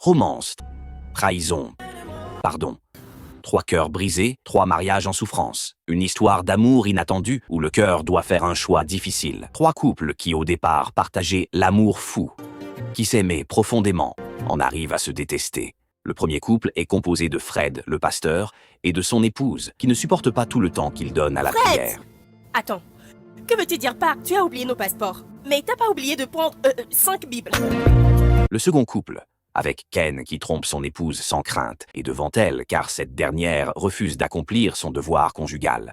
Romance, trahison, pardon. 3 cœurs brisés, 3 mariages en souffrance. Une histoire d'amour inattendue où le cœur doit faire un choix difficile. 3 couples qui au départ partageaient l'amour fou, qui s'aimaient profondément, en arrivent à se détester. Le premier couple est composé de Fred, le pasteur, et de son épouse, qui ne supporte pas tout le temps qu'il donne à la prière. Attends, que veux-tu dire par « tu as oublié nos passeports » mais t'as pas oublié de prendre 5 Bibles. Le second couple, avec Ken qui trompe son épouse sans crainte et devant elle car cette dernière refuse d'accomplir son devoir conjugal.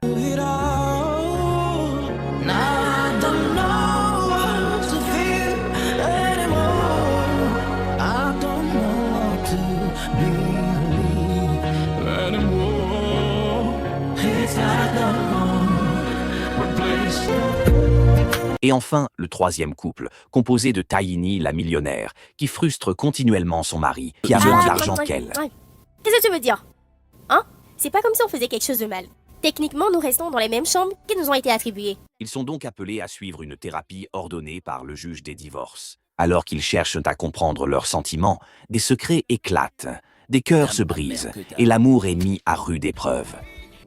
Et enfin, le troisième couple, composé de Tiny, la millionnaire, qui frustre continuellement son mari, qui a moins d'argent qu'elle. Qu'est-ce que tu veux dire? Hein? C'est pas comme si on faisait quelque chose de mal. Techniquement, nous restons dans les mêmes chambres qui nous ont été attribuées. Ils sont donc appelés à suivre une thérapie ordonnée par le juge des divorces. Alors qu'ils cherchent à comprendre leurs sentiments, des secrets éclatent, des cœurs se brisent, et l'amour est mis à rude épreuve.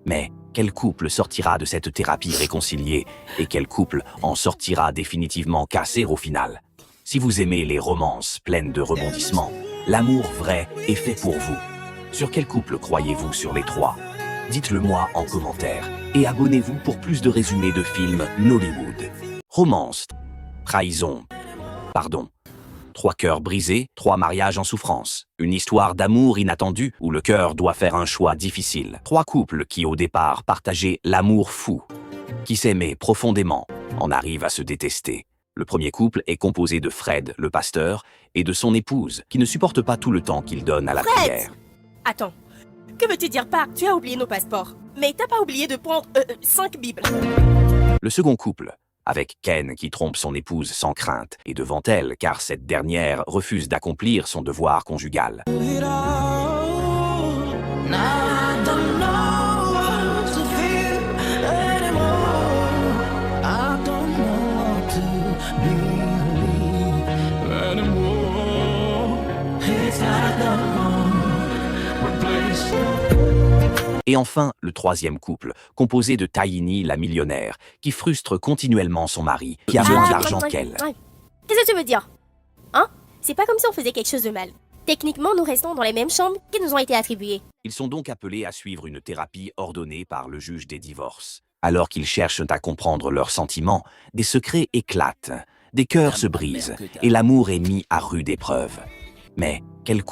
Mais quel couple sortira de cette thérapie réconcilié et quel couple en sortira définitivement cassé au final? Si vous aimez les romances pleines de rebondissements, l'amour vrai est fait pour vous. Sur quel couple croyez-vous sur les 3? Dites-le moi en commentaire et abonnez-vous pour plus de résumés de films Nollywood. Romance, trahison, pardon. 3 cœurs brisés, 3 mariages en souffrance. Une histoire d'amour inattendue où le cœur doit faire un choix difficile. 3 couples qui au départ partageaient l'amour fou, qui s'aimaient profondément, en arrivent à se détester. Le premier couple est composé de Fred, le pasteur, et de son épouse, qui ne supporte pas tout le temps qu'il donne à la prière. Attends, que veux-tu dire par « tu as oublié nos passeports » mais t'as pas oublié de prendre 5 Bibles. Le second couple, avec Ken qui trompe son épouse sans crainte et devant elle car cette dernière refuse d'accomplir son devoir conjugal. Et enfin, le troisième couple, composé de Tiny, la millionnaire, qui frustre continuellement son mari, qui a moins d'argent qu'elle. Qu'est-ce que tu veux dire? Hein? C'est pas comme si on faisait quelque chose de mal. Techniquement, nous restons dans les mêmes chambres qui nous ont été attribuées. Ils sont donc appelés à suivre une thérapie ordonnée par le juge des divorces. Alors qu'ils cherchent à comprendre leurs sentiments, des secrets éclatent, des cœurs se brisent, et l'amour est mis à rude épreuve. Mais quel